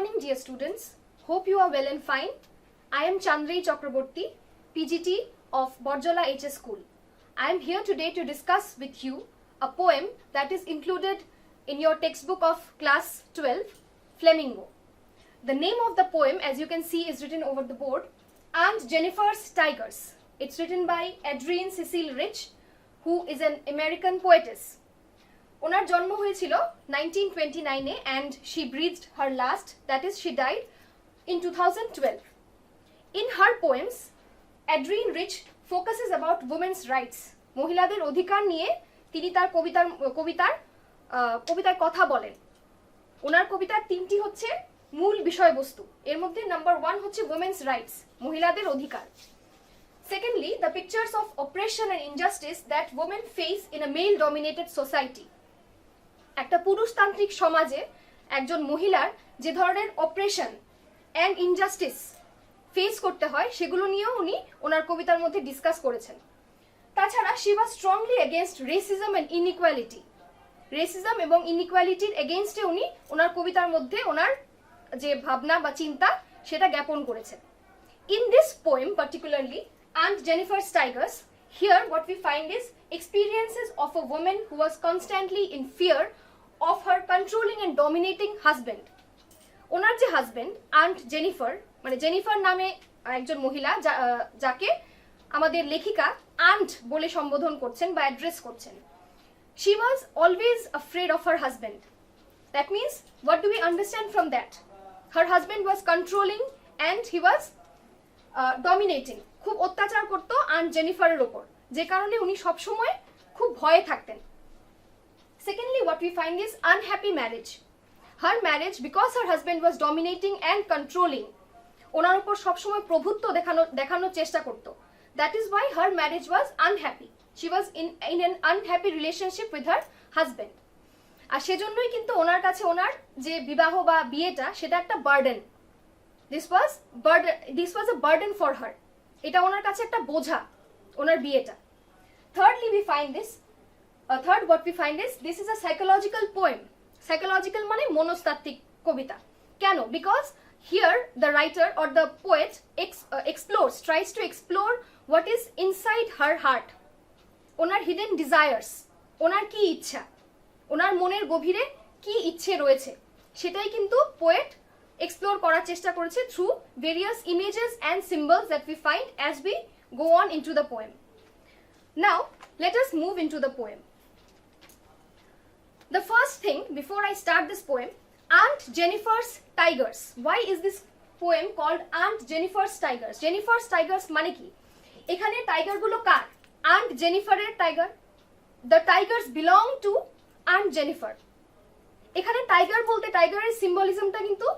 morning, dear students. Hope you are well and fine. I am Chandri Chakraborty, PGT of Borjola HS School. I am here today to discuss with you a poem that is included in your textbook of class 12, Flamingo. The name of the poem, as you can see, is written over the board, Aunt Jennifer's Tigers. It's written by Adrienne Cecile Rich, who is an American poetess. ওনার জন্ম হয়েছিল 1929 and she breathed her last, that is she died in 2012. In her poems, Adrienne Rich focuses about women's rights. মহিলাদের অধিকার নিয়ে তিনি তার কবিতার কথা বলেন। ওনার কবিতার তিনটি হচ্ছে মূল বিষয়বস্তু। এর মধ্যে নাম্বার 1 হচ্ছে women's rights, মহিলাদের অধিকার। Secondly, the pictures of oppression and injustice that women face in a male dominated society. একটা পুরুষতান্ত্রিক সমাজে একজন মহিলার যে ধরনের অপারেশন এন্ড ইনজাস্টিস ফেস করতে হয় সেগুলো নিয়েও উনি ওনার কবিতার মধ্যে ডিসকাস করেছেন। তাছাড়া she was strongly against racism and inequality. Racism এবং ইনইকুয়ালিটির এগেইনস্টে উনি ওনার কবিতার মধ্যে ওনার যে ভাবনা বা চিন্তা সেটা জ্ঞাপন করেছেন। In this poem particularly Aunt Jennifer's Tigers, here what we find is experiences of a woman who was constantly in fear of her controlling and dominating husband. ওনার যে হাজবেন্ড আন্ট জেনিফার, মানে জেনিফার নামে একজন মহিলা যাকে আমাদের লেখিকা aunt বলে সম্বোধন করছেন বা অ্যাড্রেস করছেন, she was always afraid of her husband. That means, what do we understand from that? Her husband was controlling and he was dominating. খুব অত্যাচার করতো আন্ট জেনিফারের উপর, যে কারণে উনি সবসময় খুব ভয়ে থাকতেন। Secondly, what we find is unhappy marriage. Her marriage, because her husband was dominating and controlling, ওনার উপর সবসময় প্রভুত্ব দেখানোর চেষ্টা করতো. That is why her marriage was unhappy. She was in an unhappy relationship with her husband. আর সেজন্যই কিন্তু ওনার কাছে ওনার যে বিবাহ বা বিয়েটা সেটা একটা burden. This was a burden for her. এটা ওনার কাছে একটা বোঝা, ওনার বিয়েটা। Thirdly, we find this. What we find is this is a psychological poem. Psychological মানে মনস্তাত্ত্বিক কবিতা। কেন? Because here the writer or the poet tries to explore what is inside her heart. Owner hidden desires, ওনার কি ইচ্ছা, ওনার মনের গভীরে কি ইচ্ছে রয়েছে সেটাই কিন্তু পোয়েট explore করার চেষ্টা করেছে through various images and symbols that we find as we go on into the poem. Now, let us move into the poem. The first thing, before I start this poem, Aunt Jennifer's Tigers. Why is this poem called Aunt Jennifer's Tigers? Jennifer's Tigers মানে কি? এখানে tiger গুলো কার? Aunt Jenniferের tiger. The tigers belong to Aunt Jennifer. এখানে tiger বলতে টাইগারের সিম্বলিজমটা কিন্তু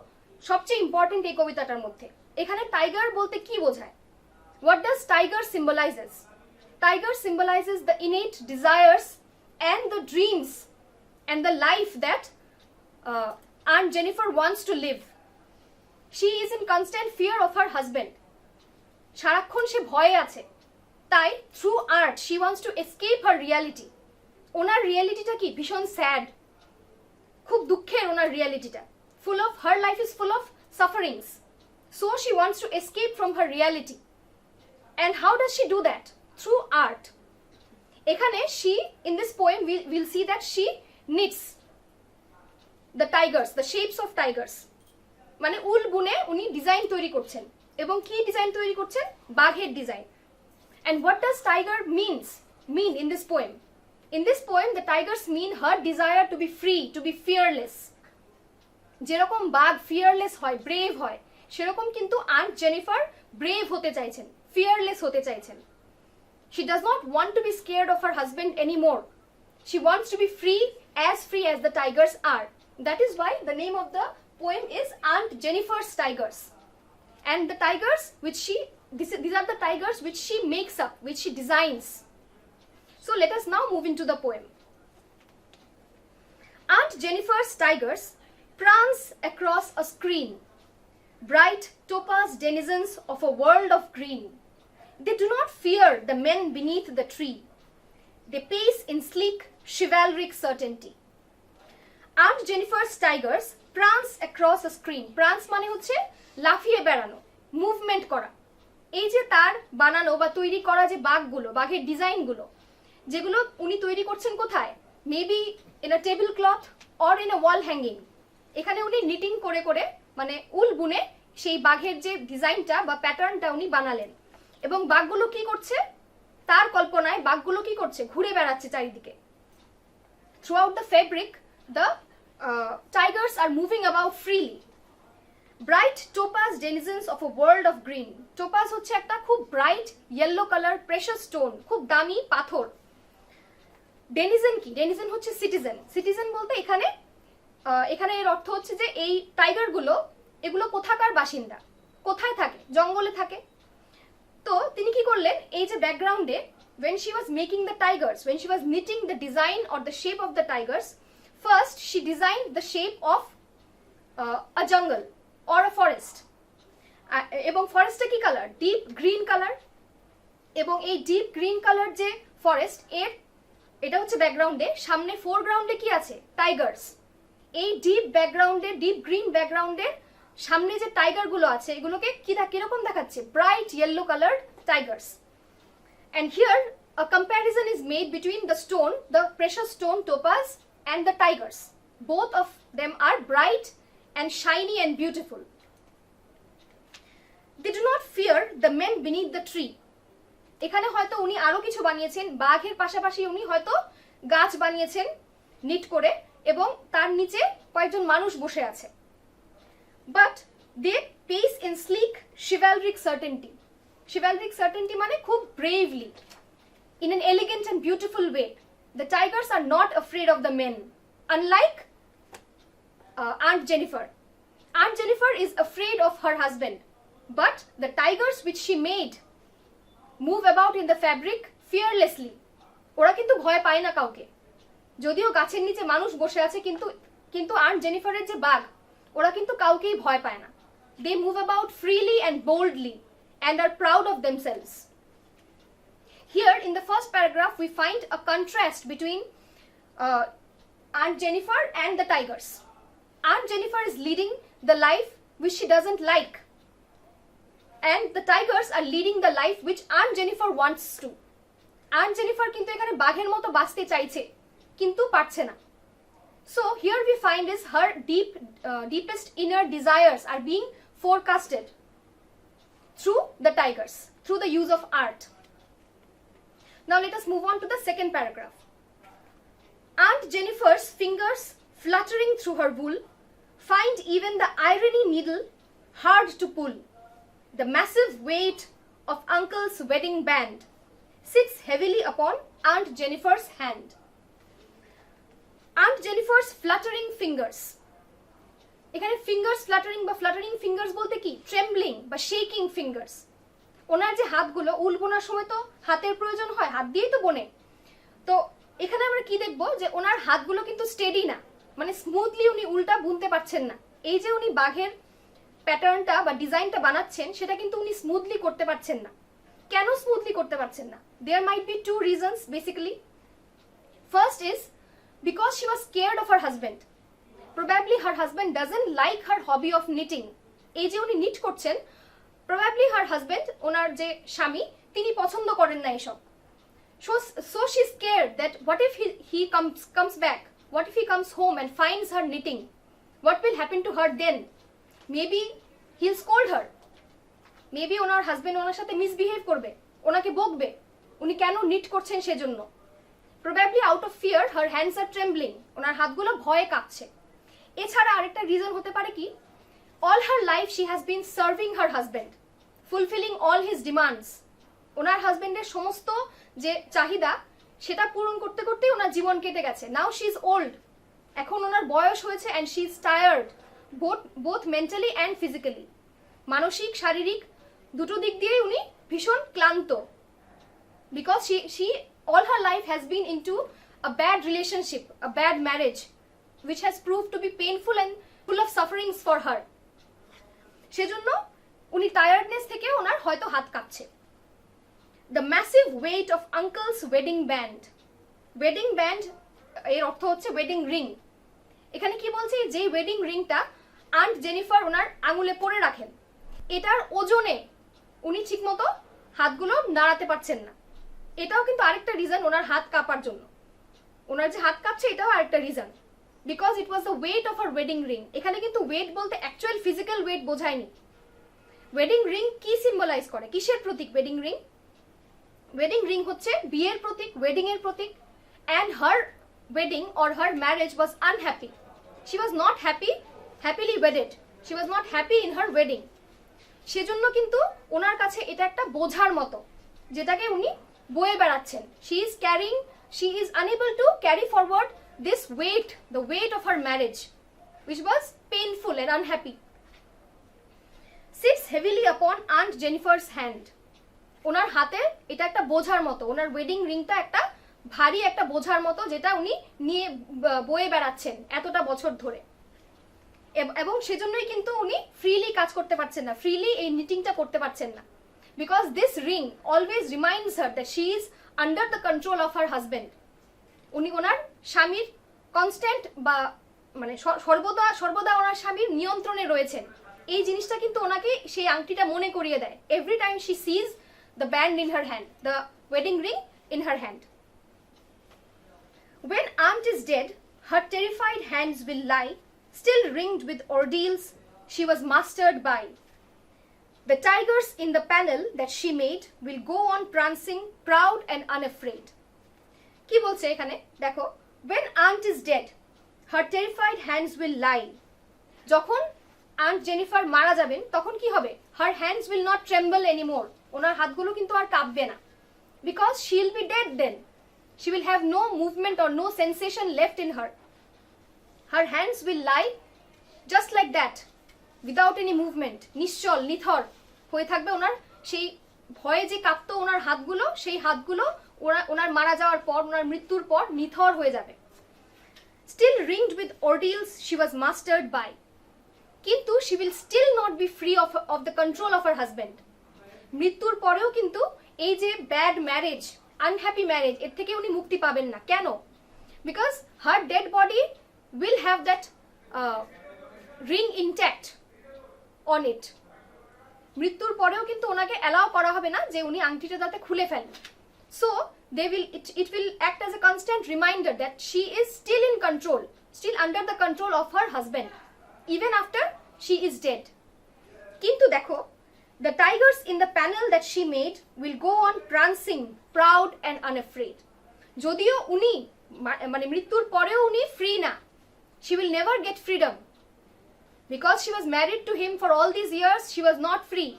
সবচেয়ে ইম্পর্টেন্ট এই কবিতাটার মধ্যে। এখানে টাইগার বলতে কি বোঝায়? What does tiger symbolizes? Tiger symbolizes the innate desires and the dreams and the life that Aunt Jennifer wants to live. She is in constant fear of her husband. সারাক্ষণ সে ভয়ে আছে। তাই through art she wants to escape her reality. ওনার রিয়ালিটিটা কি? ভীষণ sad, খুব দুঃখের ওনার রিয়ালিটিটা। Her life is full of sufferings. So she wants to escape from her reality. And how does she do that? Through art. এখানে in this poem we'll see that she knits the tigers, the shapes of tigers. মানে উল বুনে উনি design তৈরি করছেন। এবং কি design তৈরি করছেন? বাঘের design. And what does tiger mean in this poem? In this poem the tigers mean her desire to be free, to be fearless. যেরকম বাঘ ফিয়ারলেস হয়, ব্রেভ হয়, সেরকম কিন্তু আন্ট জেনিফার ব্রেভ হতে চাইছেন, ফিয়ারলেস হতে চাইছেন। She does not want to be scared of her husband anymore. She wants to be free as the tigers are. That is why the name of the poem is Aunt Jennifer's Tigers. And the tigers these are the tigers which she makes up, which she designs. So let us now move into the poem. Aunt Jennifer's Tigers prance across a screen, bright topaz denizens of a world of green. They do not fear the men beneath the tree. They pace in sleek, chivalric certainty. Aunt Jennifer's tigers prance across a screen. Prance মানে হচ্ছে লাফিয়ে বেড়ানো, movement করা। এই যে তার বানানো বা তৈরি করা যে বাঘগুলো, বাঘের ডিজাইনগুলো, যেগুলো উনি তৈরি করছেন কোথায়? Maybe in a table cloth or in a wall hanging. এখানে উনি নিটিং করে করে মানে উল বুনে সেই বাঘের যে ডিজাইনটা বা প্যাটার্নটা উনি বানালেন। এবং বাঘগুলো কি করছে? তার কল্পনায় বাঘগুলো কি করছে? ঘুরে বেড়াচ্ছে চারিদিকে। Throughout the fabric, the tigers are moving about freely. Bright topaz denizens of a world of green. Topaz হচ্ছে একটা খুব bright yellow colour precious stone, খুব দামি পাথর। ডেনিজেন কি? ডেনিজেন হচ্ছে সিটিজেন। সিটিজেন বলতে এখানে এখানে এর অর্থ হচ্ছে যে এই টাইগারগুলো এগুলো কোথাকার বাসিন্দা, কোথায় থাকে? জঙ্গলে থাকে। তো তিনি কি করলেন? এই যে ব্যাকগ্রাউন্ডে when she was making the tigers, when she was knitting the design or the shape of the tigers, first she designed the shape of a jungle or a forest. এবং ফরেস্টটা কি কালার? Deep green colour. এবং এই deep green colour যে forest, এটা হচ্ছে ব্যাকগ্রাউন্ডে। সামনে ফোরগ্রাউন্ডে কি আছে? টাইগার্স। এই ডিপ ব্যাকগ্রাউন্ডে, ডিপ গ্রিন ব্যাকগ্রাউন্ডের সামনে যে টাইগার গুলো আছে এগুলোকে কিরকম দেখাচ্ছে? Bright yellow coloured Tigers. And here a comparison is made between the stone, the precious stone topaz, and the tigers. Both of them are bright and shiny and beautiful. They do not fear the men beneath the tree. এখানে হয়তো উনি আরো কিছু বানিয়েছেন, বাঘের পাশাপাশি উনি হয়তো গাছ বানিয়েছেন নিট করে, এবং তার নিচে কয়েকজন মানুষ বসে আছে। But they pace in sleek chivalric certainty. Chivalric certainty মানে খুব bravely, in an elegant and beautiful way. The tigers are not afraid of the men, unlike Aunt Jennifer. Aunt Jennifer is afraid of her husband, but the tigers which she made move about in the fabric fearlessly. ওরা কিন্তু ভয় পায় না কাউকে। যদিও গাছের নিচে মানুষ বসে আছে, কিন্তু আন্ট জেনিফারের যে বাঘ, ওরা কিন্তু কাউকেই ভয় পায় না। They move about freely and boldly and are proud of themselves. Here in the first paragraph we find a contrast between Aunt Jennifer and the tigers. Aunt Jennifer is leading the life which she doesn't like, and the tigers are leading the life which Aunt Jennifer wants to. Aunt Jennifer কিন্তু এখানে বাঘের মতো বাঁচতে চাইছে, কিন্তু পারছে না। So here we find is her deepest inner desires are being forecasted through the tigers, through the use of art. Now let us move on to the second paragraph. Aunt Jennifer's fingers fluttering through her wool find even the irony needle hard to pull. The massive weight of Uncle's wedding band sits heavily upon Aunt Jennifer's hand. Aunt Jennifer's fluttering fingers. এখানে fingers flattering বা flattering fingers বলতে কি? ট্রেমব্লিং বা shaking fingers. ওনার যে হাতগুলো, উল বোনার সময় তো হাতের প্রয়োজন হয়, হাত দিয়েই তো বোনে। তো এখানে আমরা কি দেখবো? যে ওনার হাতগুলো কিন্তু স্টেডি না, মানে স্মুথলি উনি উলটা বুনতে পারছেন না। এই যে উনি বাঘের প্যাটার্নটা বা ডিজাইনটা বানাচ্ছেন, সেটা কিন্তু উনি স্মুথলি করতে পারছেন না। কেন স্মুথলি করতে পারছেন না? There might be two reasons basically. First is because she was scared of her husband. Probably her husband doesn't like her hobby of knitting. এই যে উনি নিট করছেন, probably her husband, ওনার যে স্বামী, তিনি পছন্দ করেন না এসব। So she's scared that what if he comes back? What if he comes home and finds her knitting? What will happen to her then? Maybe he'll scold her. Maybe owner husband ওনার সাথে misbehave করবে, ওনাকে বকবে উনি কেন NEET করছেন সেজন্য। Probably out of fear her hands are trembling. ওনার হাতগুলো ভয়ে কাঁপছে। এছাড়া আরেকটা রিজন হতে পারে কি? All her life she has been serving her husband, fulfilling all his demands. ওনার হাজবেন্ডের সমস্ত যে চাহিদা সেটা পূরণ করতে করতে ওনার জীবন কেটে গেছে। Now she is old. এখন ওনার বয়স হয়েছে and she is tired, both mentally and physically. মানসিক শারীরিক দুটো দিক দিয়ে উনি ভীষণ ক্লান্ত। Because she all her life has been into a bad relationship, a bad marriage, which has proved to be painful and full of sufferings for her. সেজন্য উনি টায়ার্ডনেস থেকে ওনার হয়তো হাত কাঁপছে। The massive weight of Uncle's wedding band. Wedding band এর অর্থ হচ্ছে wedding ring. এখানে কি বলছি, যে ওয়েডিং রিংটা আন্ট জেনিফার ওনার আঙুলে পরে রাখেন, এটার ওজনে উনি ঠিকমতো হাতগুলো নাড়াতে পারছেন না। এটাও কিন্তু আরেকটা রিজন ওনার হাত কাঁপার জন্য। ওনার যে হাত কাঁপছে এটাও আরেকটা reason, because it was the weight of her wedding ring. এখানে কিন্তু ওয়েট বলতে অ্যাকচুয়াল ফিজিক্যাল ওয়েট বোঝায়নি। ওয়েডিং রিং কি সিম্বলাইজ করে, কিসের প্রতীক ওয়েডিং রিং? ওয়েডিং রিং হচ্ছে বিয়ের প্রতীক, ওয়েডিং এর প্রতীক। And her wedding or her marriage was unhappy. She was not happily wedded, she was not happy in her wedding. সেজন্য কিন্তু ওনার কাছে এটা একটা বোঝার মতো, যেটাকে উনি বয়ে বেড়াচ্ছেন। she is unable to carry forward this weight, the weight of her marriage, which was painful and unhappy. Sits heavily upon Aunt Jennifer's hand. ওনার হাতে এটা একটা বোঝার মতো, ওনার ওয়েডিং রিংটা একটা ভারী একটা বোঝার মতো, যেটা উনি নিয়ে বয়ে বেড়াচ্ছেন এতটা বছর ধরে। এবং সেজন্যই কিন্তু উনি ফ্রিলি কাজ করতে পারছেন না, ফ্রিলি এই নিটিংটা করতে পারছেন না। Because this ring always reminds her that she is under the control of her husband. উনি ওনার স্বামীর কনস্ট্যান্ট বা মানে সর্বদা ওনার স্বামীর নিয়ন্ত্রণে রয়েছেন। এই জিনিসটা কিন্তু ওনাকে সেই আংটিটা মনে করিয়ে দেয় every time she sees the band in her hand, the wedding ring in her hand. When aunt is dead, her terrified hands will lie, still ringed with ordeals she was mastered by. The tigers in the panel that she made will go on prancing, proud and unafraid. কি বলছে এখানে দেখো, when aunt is dead, her terrified hands will lie. যখন aunt Jennifer মারা যাবেন তখন কি হবে? her hands will not tremble anymore. ওনার হাতগুলো কিন্তু আর কাঁপবে না, because she will be dead then. She will have no movement or no sensation left in her. Her hands will lie just like that, without any movement. নিশ্চল নিথর হয়ে থাকবে ওনার সেই ভয়ে যে কাঁপতো ওনার হাতগুলো, সেই হাতগুলো ওনার মারা যাওয়ার পর, ওনার মৃত্যুর পর নিথর হয়ে যাবে। Still ringed with ordeals she was mastered by. কিন্তু she will still not be free of the control of her husband. মৃত্যুর পরেও কিন্তু এই যে ব্যাড ম্যারেজ, আনহ্যাপি ম্যারেজ, এর থেকে উনি মুক্তি পাবেন না। কেন? Because her dead body will have that ring intact on it. মৃত্যুর পরেও কিন্তু ওনাকে অ্যালাউ করা হবে না যে উনি আংটিটা যাতে খুলে ফেলেন। So it will act as a constant reminder that she is still in control, still under the control of her husband, even after she is dead. কিন্তু দেখো, the tigers in the panel that she made will go on prancing, proud and unafraid. যদিও উনি মানে মৃত্যুর পরেও উনি free না, she will never get freedom. Because she was married to him for all these years, she was not free.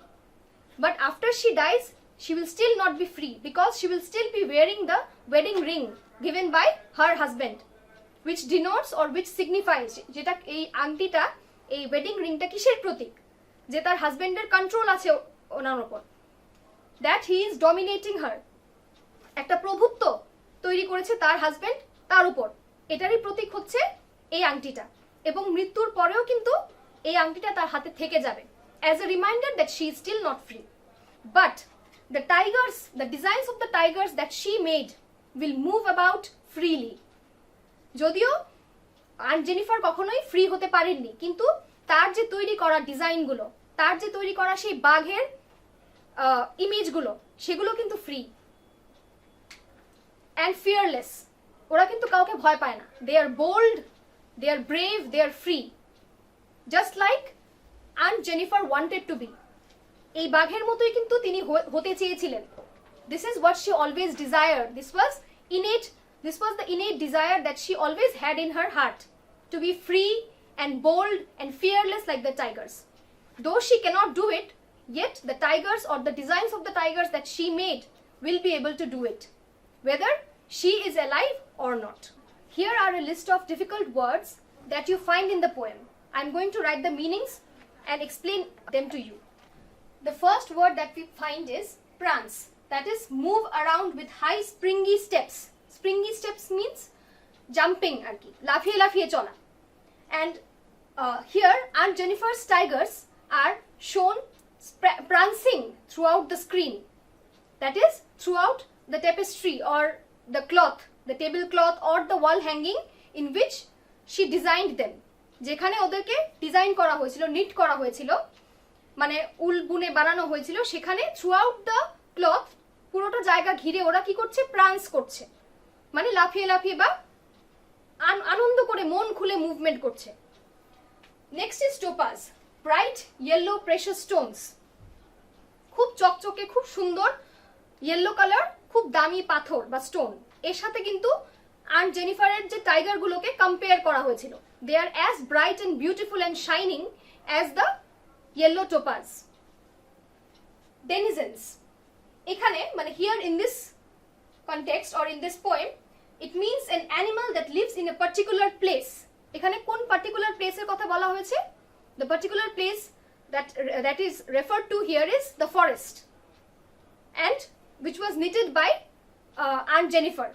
But after she dies, she will still not be free, because she will still be wearing the wedding ring given by her husband, which denotes or which signifies, যেটা এই আংটিটা, এই wedding রিংটা কিসের প্রতীক? যে তার হাজবেন্ডের control আছে ওনার উপর, দ্যাট হি ইজ ডমিনেটিং হার। একটা প্রভুত্ব তৈরি করেছে তার হাজবেন্ড তার উপর, এটারই প্রতীক হচ্ছে এই আংটিটা। এবং মৃত্যুর পরেও কিন্তু এই আংটিটা তার হাতে থেকে যাবে, as a reminder that she is still not free. But the tigers, the designs of the tigers that she made will move about freely. যদিও আন্ট জেনিফার কখনোই ফ্রি হতে পারেননি, কিন্তু তার যে তৈরি করা ডিজাইনগুলো, তার যে তৈরি করা সেই বাঘের ইমেজগুলো, সেগুলো কিন্তু ফ্রি অ্যান্ড ফিয়ারলেস। ওরা কিন্তু কাউকে ভয় পায় না। They are bold, they are brave, they are free, just like aunt Jennifer wanted to be. এই বাঘের মতোই কিন্তু তিনি হতে চেয়েছিলেন। This is what she always desired. This was the innate desire that she always had in her heart, to be free and bold and fearless like the tigers. Though she cannot do it, yet the tigers or the designs of the tigers that she made will be able to do it, whether she is alive or not. Here are a list of difficult words that you find in the poem. I'm going to write the meanings and explain them to you. The first word that we find is prance, that is move around with high springy steps. Springy steps means jumping, arki লাফিয়ে লাফিয়ে চলা। And here Aunt Jennifer's tigers are shown prancing throughout the screen, that is throughout the tapestry or the cloth, the tablecloth or the wall hanging in which she designed them, যেখানে ওদেরকে design করা হয়েছিল, NEET করা হয়েছিল, মানে উল বুনে বানানো হয়েছিল, সেখানে থ্রু আউট দ্য ক্লথ পুরোটা জায়গা ঘিরে ওরা কি করছে, প্রান্স করছে, মানে লাফিয়ে লাফিয়ে বা আনন্দ করে মন খুলে মুভমেন্ট করছে। Next is topaz, bright yellow precious Stones, খুব চকচকে খুব সুন্দর ইয়েলো কালার, খুব দামি পাথর বা স্টোন। এর সাথে কিন্তু আন্ট জেনিফারের যে টাইগার গুলোকে কম্পেয়ার করা হয়েছিল, they are as bright and beautiful and shining as the yellow topaz. Denizens, এখানে মানে here in this context or in this poem it means an animal that lives in a particular place. এখানে কোন particular প্লেসের কথা বলা হয়েছে? The particular place that is referred to here is the forest, and which was knitted by Aunt Jennifer.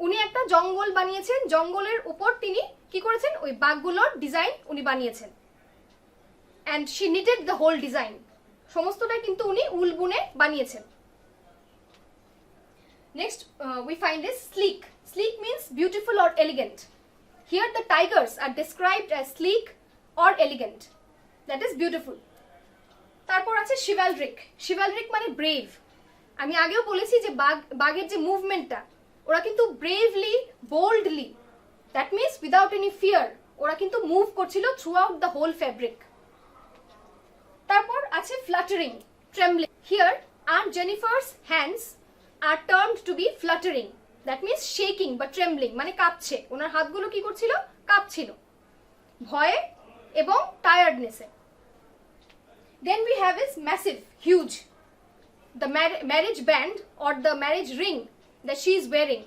উনি একটা জঙ্গল বানিয়েছেন, জঙ্গলের উপর তিনি কি করেছেন, ওই বাঘগুলোর ডিজাইন উনি বানিয়েছেন, and she knitted the whole design, সমস্তটাই কিন্তু উনি উল বুনে বানিয়েছেন। Next we find is sleek. Sleek means beautiful or elegant. Here the tigers are described as sleek or elegant, that is beautiful. তারপর আছে chivalric. Chivalric মানে ব্রেভ। আমি আগেও বলেছি যে বাঘের যে মুভমেন্টটা, ওরা কিন্তু bravely, boldly, that means without any fear, ওরা কিন্তু মুভ করছিল throughout the whole fabric. তারপর আছে fluttering, trembling. Here aunt Jennifer's hands are termed to be fluttering, that means shaking বা ট্রেমবলিং, মানে কাঁপছে, ওনার হাতগুলো কি করছিল, কাঁপছিল ভয়ে এবং টায়ার্ডনেসে। Then we have is massive, huge. The marriage band or the marriage ring that she is wearing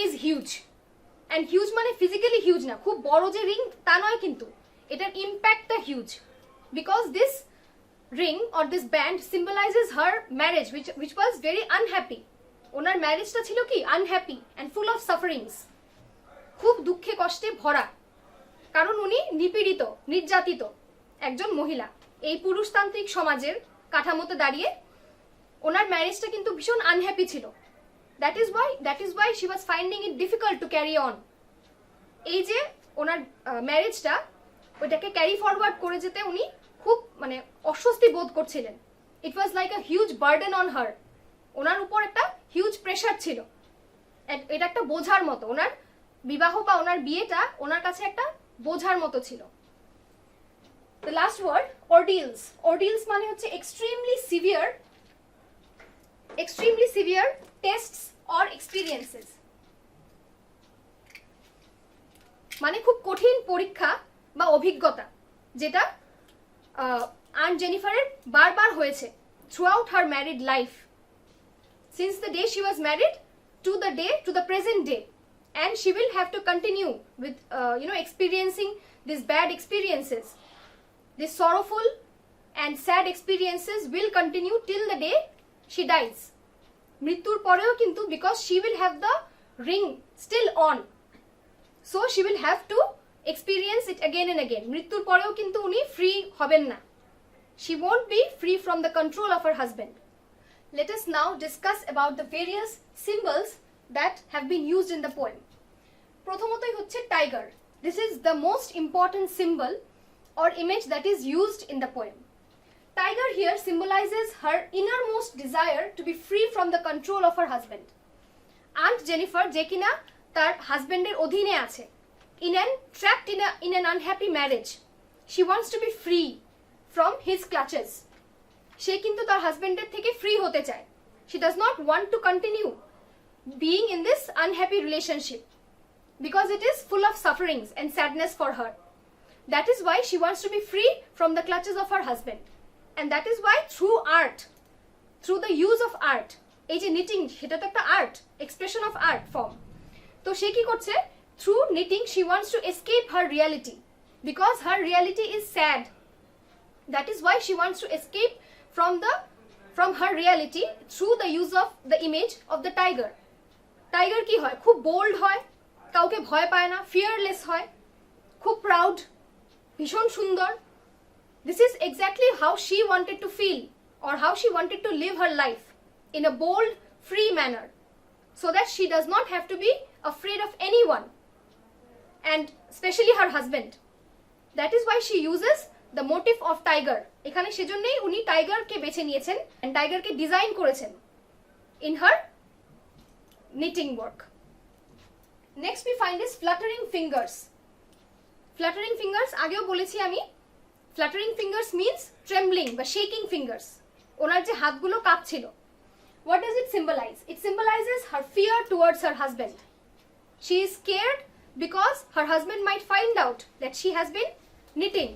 is huge. And huge মানে physically huge না, খুব বড় যে রিং তা নয়, কিন্তু এটার ইম্প্যাক্টটা huge, because this ring or this band symbolizes her marriage which was very unhappy. ওনার ম্যারেজটা ছিল কি unhappy and full of sufferings, খুব দুঃখে কষ্টে ভরা, কারণ উনি নিপীড়িত, নির্যাতিত একজন মহিলা। এই পুরুষতান্ত্রিক সমাজের কাঠামোতে দাঁড়িয়ে ওনার ম্যারেজটা কিন্তু ভীষণ আনহ্যাপি ছিল। That is why she was finding it difficult to carry on. এই যে ওনার ম্যারেজটা, ওইটাকে ক্যারি ফরওয়ার্ড করে যেতে উনি খুব মানে অস্বস্তি বোধ করছিলেন। It was like a huge burden on her, ওনার উপর একটা হিউজ প্রেশার ছিল, এটা একটা বোঝার মতো, ওনার বিবাহ বা ওনার বিয়েটা ওনার কাছে একটা বোঝার মতো ছিল। The last word, ordeals. Ordeals মানে হচ্ছে extremely severe tests or experiences. মানে খুব কঠিন পরীক্ষা বা অভিজ্ঞতা, যেটা আন্ট জেনিফারের বারবার হয়েছে throughout her married life, since the day she was married to the present day, and she will have to continue with experiencing these bad experiences. These sorrowful and sad experiences will continue till the day she dies. মৃত্যুর পরেও কিন্তু, because she will have the ring still on, so she will have to experience it again and again. মৃত্যুর পরেও কিন্তু উনি free হবেন না, she won't be free from the control of her husband. Let us now discuss about the various symbols that have been used in the poem. প্রথমতই হচ্ছে tiger. This is the most important symbol or image that is used in the poem. Tiger here symbolizes her innermost desire to be free from the control of her husband. Aunt Jennifer, যে কিনা তার হাজবেন্ডের অধীনে আছে, trapped in an unhappy marriage, she wants to be free from his clutches. সে কিন্তু তার হাজবেন্ডের থেকে ফ্রি হতে চায়. She does not want to continue being in this unhappy relationship because it is full of sufferings and sadness for her. That is why she wants to be free from the clutches of her husband. And that is why through art, through the use of art, এই যে knitting, সেটা তো একটা art, expression of art form. তো সে কি করছে? Through knitting she wants to escape her reality, because her reality is sad. That is why she wants to escape from her reality through the use of the image of the tiger. Tiger কি হয়? খুব bold হয়, কাউকে ভয় পায় না, fearless হয়, খুব proud, ভীষণ সুন্দর. This is exactly how she wanted to feel, or how she wanted to live her life, in a bold, free manner, so that she does not have to be afraid of anyone. and especially her husband. That is why she uses the motif of tiger. এখানে সেজন্যই উনি টাইগারকে বেছে নিয়েছেন and টাইগারকে design করেছেন in her knitting work. Next we find is fluttering fingers. Fluttering fingers আগেও বলেছি আমি, fluttering fingers means trembling বা shaking fingers. ওনার যে হাতগুলো কাঁপছিল. What does it symbolize? It symbolizes her fear towards her husband. She is scared because her husband might find out that she has been knitting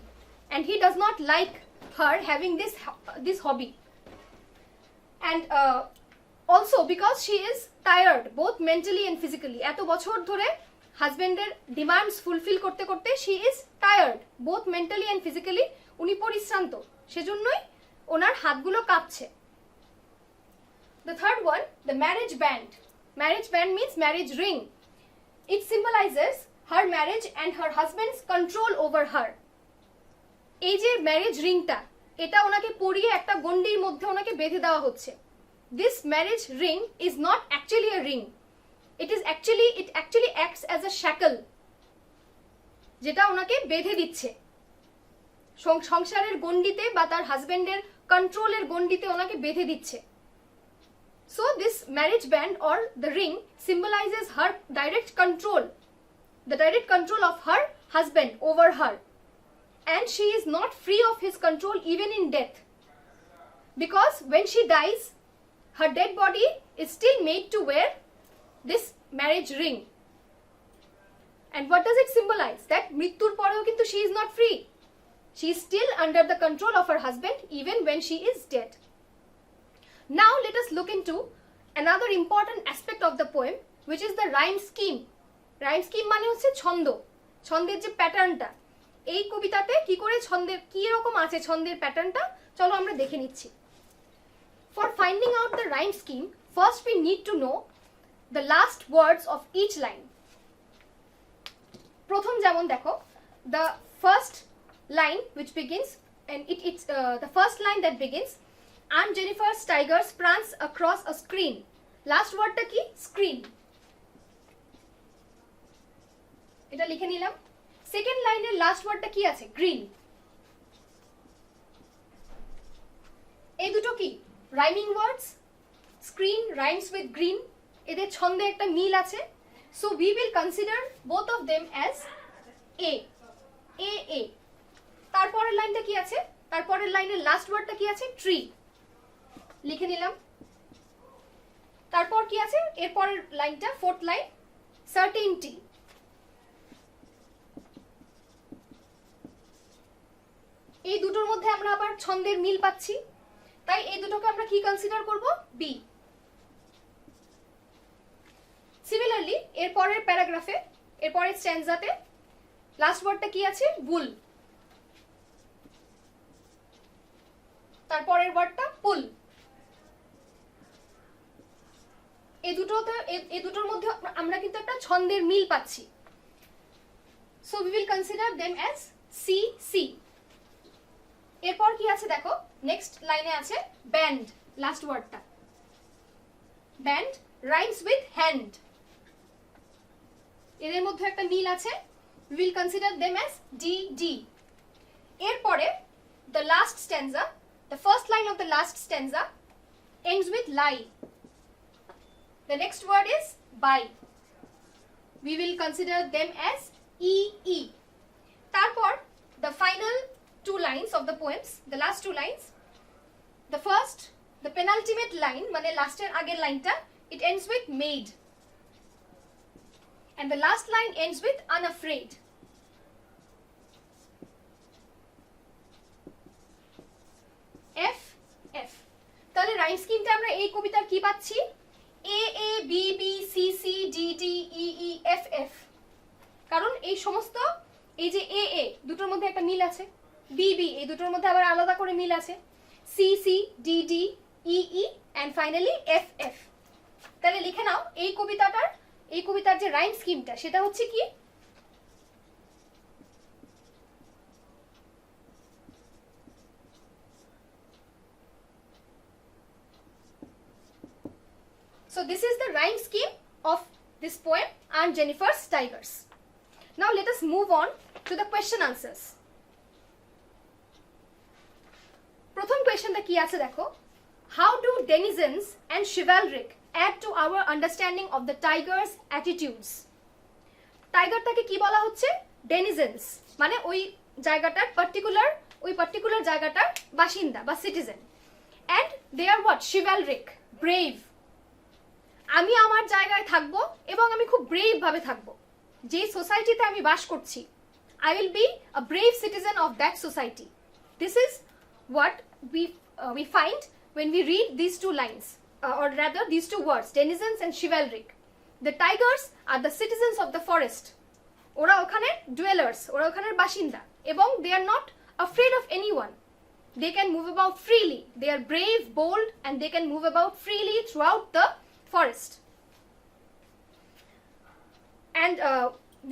and he does not like her having this hobby. And also because she is tired both mentally and physically. এত বছর ধরে হাজবেন্ডের demands fulfil করতে করতে she is tired both mentally and physically. উনি পরিশ্রান্ত, সেজন্যই ওনার হাতগুলো কাঁপছে. The third one, the marriage band. Marriage band means marriage ring. It symbolizes her marriage and her husband's control over her. এই যে ম্যারেজ রিংটা, এটা ওনাকে পরিয়ে একটা গন্ডির মধ্যে ওনাকে বেঁধে দেওয়া হচ্ছে. This marriage ring is not actually a ring. It actually acts as a shackle. যেটা ওনাকে বেঁধে দিচ্ছে সংসারের গন্ডিতে বা তার হাজবেন্ডের কন্ট্রোলের গন্ডিতে ওনাকে বেঁধে দিচ্ছে. So this marriage band or the ring symbolizes her direct control, the direct control of her husband over her, and she is not free of his control even in death, because when she dies her dead body is still made to wear this marriage ring. And what does it symbolize? That mrittur poreo kintu she is not free. She is still under the control of her husband even when she is dead. Now let us look into another important aspect of the poem, which is the rhyme scheme. Rhyme scheme মানে হচ্ছে ছন্দ, ছন্দের যে প্যাটার্নটা. এই কবিতাতে কি করে ছন্দের কি রকম আছে ছন্দের প্যাটার্নটা চলো আমরা দেখে নিচ্ছি. For finding out the rhyme scheme, first we need to know the last words of each line. প্রথম যেমন দেখো, the first line which begins and it's the first line that begins, I'm Jennifer's tigers prance across a screen. Last wordটা কি? Screen. এটা লিখে নিলাম. Second লাইনের last ওয়ার্ডটা কি আছে? গ্রিন. এই দুটো কি? Rhyming words. Screen rhymes with green. এদের ছন্দে একটা মিল আছে. So we will consider both of them as A. A A. তারপরের লাইনটা কি আছে? তারপরের লাইনের লাস্ট ওয়ার্ডটা কি আছে? ট্রি. লিখে নিলাম. তারপর কি আছে? এরপরের লাইনটা ফোর্থ লাইন, সার্টেনটি. এই দুটোর মধ্যে আমরা আবার ছন্দের মিল পাচ্ছি, তাই এই দুটোকে আমরা কি কনসিডার করব? বি. সিমিলারলি এরপরের প্যারাগ্রাফে, এরপরের স্ট্যান্জাতে লাস্ট ওয়ার্ডটা কি আছে? বুল. তারপরের ওয়ার্ডটা পুল. এই দুটোর মধ্যে আমরা কিন্তু একটা ছন্দের মিল পাচ্ছি. So we will consider them as C C. এরপর কি আছে দেখো, নেক্সট লাইনে আছে ব্যান্ড. লাস্ট ওয়ার্ডটা ব্যান্ড রাইমস উইথ হ্যান্ড. এদের মধ্যে একটা মিল আছে. We will consider them as D D. এরপরে the last stanza, the first line of the last stanza ends with lie. The next word is by. We will consider them as e e. তারপর the final two lines of the poems, the last two lines, the first, the penultimate line মানে লাস্টের আগের লাইনটা, it ends with made, and the last line ends with unafraid. F F. তাহলে rhyme স্কিমটা আমরা এই কবিতার কি পাচ্ছি? A A B B C C D D E E F F. কারণ এই সমস্ত এই যে এ এ দুটোর মধ্যে একটা মিল আছে, বি বি এই দুটোর মধ্যে আবার আলাদা করে মিল আছে, C C D D E E and finally F F. তাহলে লিখে নাও এই কবিতার যে রাইম স্কিমটা সেটা হচ্ছে কি? So this is the rhyme scheme of this poem, Aunt Jennifer's Tigers. Now let us move on to the question answers. প্রথম কোয়েশ্চনটা কি আছে দেখো, how do denizens and chivalric add to our understanding of the tiger's attitudes? টাইগারটাকে কি বলা হচ্ছে? ডেনিজেন্স, মানে ওই জায়গাটার পার্টিকুলার জায়গাটার বাসিন্দা বা citizen. And they are what? chivalric, brave. আমি আমার জায়গায় থাকবো এবং আমি খুব ব্রেভ ভাবে থাকবো। যে সোসাইটিতে আমি বাস করছি, I will be a brave citizen of that society. This is what we find when we read these two lines, or rather these two words, denizens and chivalric. The tigers are the citizens of the forest. ওরা ওখানে dwellers, ওরা ওখানের বাসিন্দা, এবং they are not afraid of anyone. They can move about freely. They are brave, bold, and they can move about freely throughout the forest. And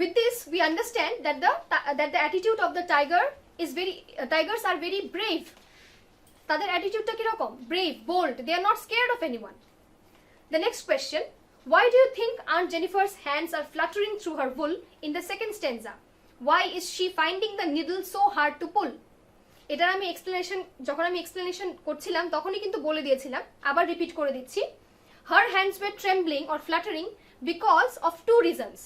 with this, we understand that the attitude of the tigers are very brave. তাদের অ্যাটিটিউডটা কিরকম? Brave, bold, they are not scared of anyone. The next question, why do you think Aunt Jennifer's hands are fluttering through her wool in the second stanza? Why is she finding the needle so hard to pull? এটার আমি যখন আমি explanation করছিলাম তখনই কিন্তু বলে দিয়েছিলাম, আবার রিপিট করে দিচ্ছি। Her hands were trembling or fluttering because of two reasons,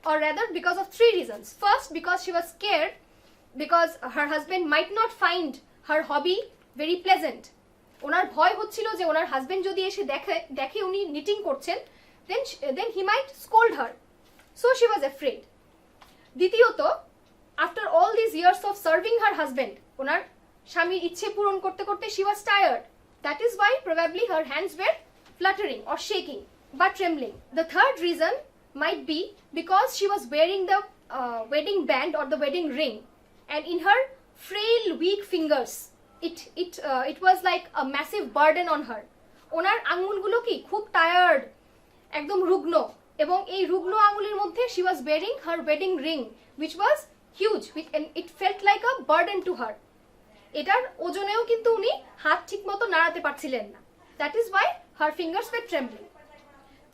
or rather because of three reasons. First, because she was scared because her husband might not find her hobby very pleasant. ওনার ভয় হচ্ছিল যে ওনার husband যদি এসে দেখে উনি knitting করছেন, then he might scold her. So she was afraid. দ্বিতীয়ত, after all these years of serving her husband, ওনার স্বামীর ইচ্ছে পূরণ করতে করতে she was tired. That is why probably her hands were fluttering or shaking but trembling. The third reason might be because she was wearing the wedding band or the wedding ring, and in her frail, weak fingers, it was like a massive burden on her. ওনার আঙ্গুলগুলো কি খুব tired, একদম রুগ্ন, এবং এই রুগ্ন আঙ্গুলের মধ্যে she was wearing her wedding ring, which was huge, and it felt like a burden to her. এটার ওজনেও কিন্তু উনি হাত ঠিক মতো নাড়াতে পারছিলেন না। That is why her fingers were trembling.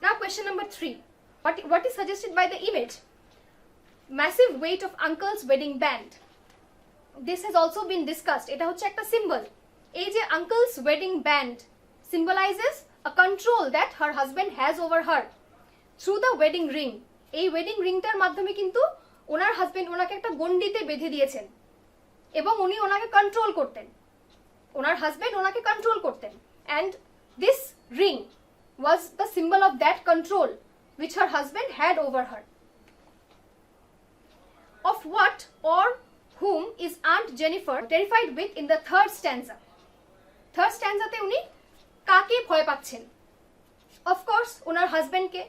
Now question number 3. What is suggested by the image? Massive weight of uncle's wedding band. This has also been discussed. এটা হচ্ছে একটা সিম্বল। এই যে uncle's wedding band symbolizes a control that her husband has over her through the wedding ring. এই wedding ringটার মাধ্যমে কিন্তু ওনার husband ওনাকে একটা গণ্ডিতে বেঁধে দিয়েছেন এবং উনি ওনাকে কন্ট্রোল করতেন, ওনার হাজবেন্ড ওনাকে কন্ট্রোল করতেন, and this ring was the symbol of that control which her husband had over her. Of what or whom is Aunt Jennifer terrified with in the third stanza? Third stanza তে উনি কাকে ভয় পাচ্ছেন? Of course, ওনার হাজবেন্ডকে।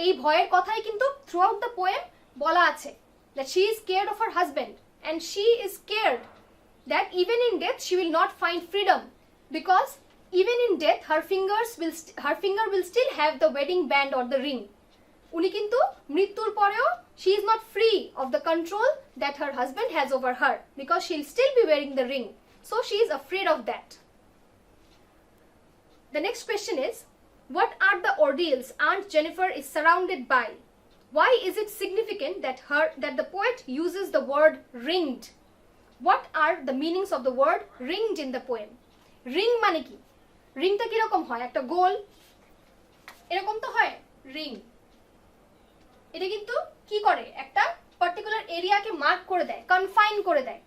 এই ভয়ের কথাই কিন্তু throughout the poem বলা আছে, that she is scared of her husband, and she is scared that even in death she will not find freedom, because even in death her finger will still have the wedding band or the ring. উনি কিন্তু মৃত্যুর পরেও she is not free of the control that her husband has over her, because she'll still be wearing the ring. So she is afraid of that. The next question is, what are the ordeals Aunt Jennifer is surrounded by? Why is it significant that the poet uses the word ringed? What are the meanings of the word ringed in the poem? ring মানে কি? রিংটা কিরকম হয়? একটা গোল এরকম তো হয় ring. এটা কিন্তু কি করে? একটা পার্টিকুলার এরিয়াকে মার্ক করে দেয়, কনফাইন করে দেয়,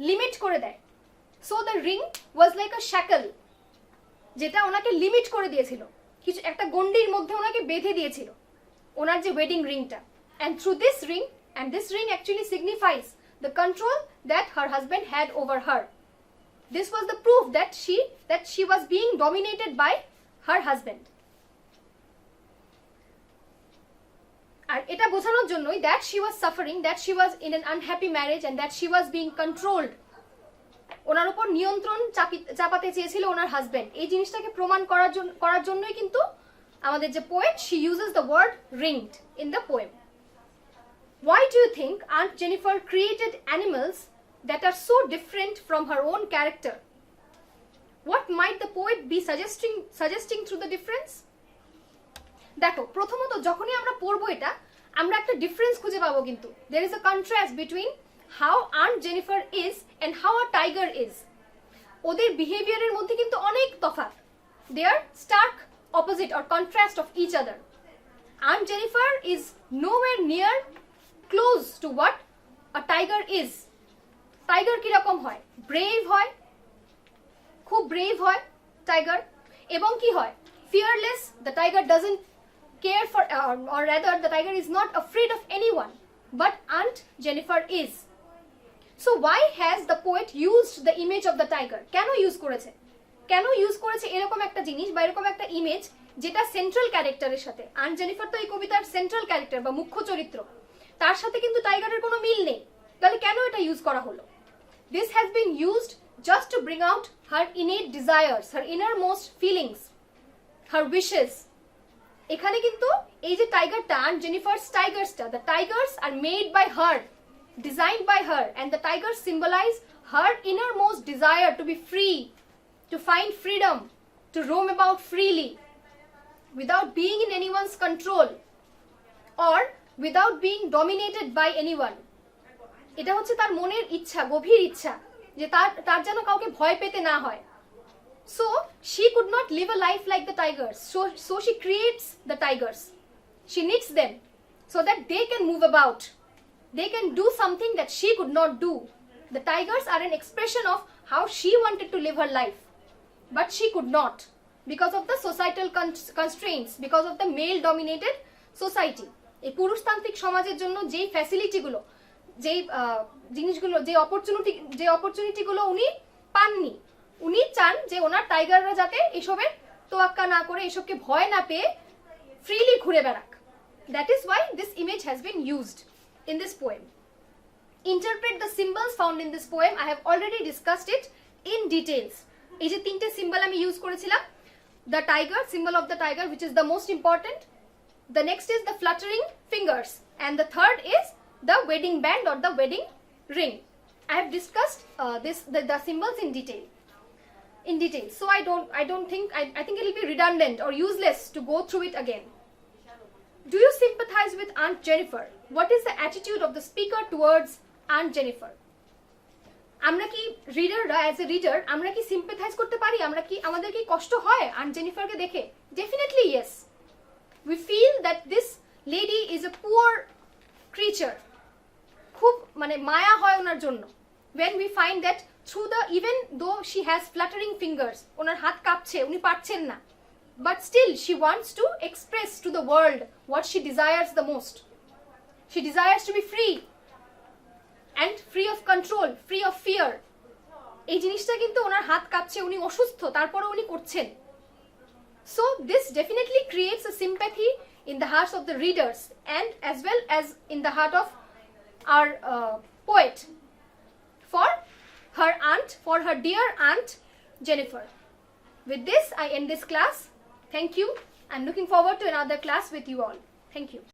লিমিট করে দেয়। So the ring was like a shackle, যেটা ওনাকে লিমিট করে দিয়েছিল, কিছু একটা গণ্ডির মধ্যে ওনাকে বেঁধে দিয়েছিল ওনার যে ওয়েডিং রিংটা। And through this ring, and this ring actually signifies the control that her husband had over her. This was the proof that she was being dominated by her husband. আর এটা বোঝানোর জন্যই that she was suffering, that she was in an unhappy marriage, and that she was being controlled. ওনার উপর নিয়ন্ত্রণ চাপাতে চেয়েছিল ওনার husband. এই জিনিসটাকে প্রমাণ করার জন্যই কিন্তু আমাদের যে poet, she uses the word ringed in the poem. Why do you think Aunt Jennifer created animals that are so different from her own character? What might the poet be suggesting through the difference? দেখো, প্রথমত যখনই আমরা পড়বো এটা, আমরা একটা difference খুঁজে পাবো কিন্তু there is a contrast between how Aunt Jennifer is and how a tiger is. ওদের বিহেভিয়ারের মধ্যে কিন্তু অনেক তফাৎ. They are stark opposite or contrast of each other. Aunt Jennifer is nowhere near close to what a tiger is. Tiger কিরকম হয়? Brave হয়, খুব brave হয় tiger, এবং কি হয়? Fearless. The tiger doesn't care for, or rather the tiger is not afraid of anyone, but Aunt Jennifer is. So why has the poet used the image of the tiger? কেন use করেছে? কেন use করেছে এরকম একটা জিনিস বা এরকম একটা ইমেজ যেটা সেন্ট্রাল ক্যারেক্টারের সাথে? আন্ট জেনিফার তো এই কবিতার সেন্ট্রাল ক্যারেক্টার বা মুখ্য চরিত্র, তার সাথে কিন্তু টাইগারের কোনো মিল নেই. তাহলে কেন এটা ইউজ করা হলো? This has been used just to bring out her innate desires, her innermost feelings, her wishes. এখানে কিন্তু এই যে টাইগারটা, aunt জেনিফারস টাইগার্সটা, the tigers are made by her, designed by her, and the tigers symbolize her innermost desire to be free, to find freedom, to roam about freely without being in anyone's control or without being dominated by anyone. এটা হচ্ছে তার মনের ইচ্ছা, গভীর ইচ্ছা, যে তার যেন কাউকে ভয় পেতে না হয়. So she could not live a life like the tigers. So she creates the tigers. She knits them so that they can move about. They can do something that she could not do. The tigers are an expression of how she wanted to live her life, but she could not because of the societal constraints, because of the male dominated society. এই পুরুষতান্ত্রিক সমাজের জন্য যেই ফ্যাসিলিটিগুলো, যেই জিনিসগুলো, যে অপরচুনিটিগুলো উনি পাননি, উনি চান যে ওনার টাইগাররা যাতে এসবের তোয়াক্কা না করে, এসবকে ভয় না পেয়ে ফ্রিলি ঘুরে বেড়াক. That is why this image has been used in this poem. Interpret the symbols found in this poem. I have already discussed it in details. এই যে তিনটে সিম্বল আমি ইউজ করেছিলাম, the tiger, symbol of the tiger, which is the most important. The next is the fluttering fingers, and the third is the wedding band or the wedding ring. I have discussed the symbols in detail. So I don't think I think it will be redundant or useless to go through it again. Do you sympathize with Aunt Jennifer? What is the attitude of the speaker towards Aunt Jennifer? আমরা কি রিডাররা, as a reader, আমরা কি সিম্পাথাইজ করতে পারি? আমাদের কি কষ্ট হয় আন্ট জেনিফারকে দেখে? Definitely yes. We feel that this lady is a poor creature. খুব মানে মায়া হয় ওনার জন্য. when we find that through the, even though she has fluttering fingers, ওনার হাত কাঁপছে, উনি পারছেন না, but still she wants to express to the world what she desires the most. She desires to be free and free of control, free of fear. এই জিনিসটা কিন্তু ওনার হাত কাঁপছে, উনি অসুস্থ, তারপরে উনি করছেন. So this definitely creates a sympathy in the hearts of the readers and as well as in the heart of our poet for her aunt, for her dear Aunt Jennifer. With this, I end this class. Thank you. I'm looking forward to another class with you all. Thank you.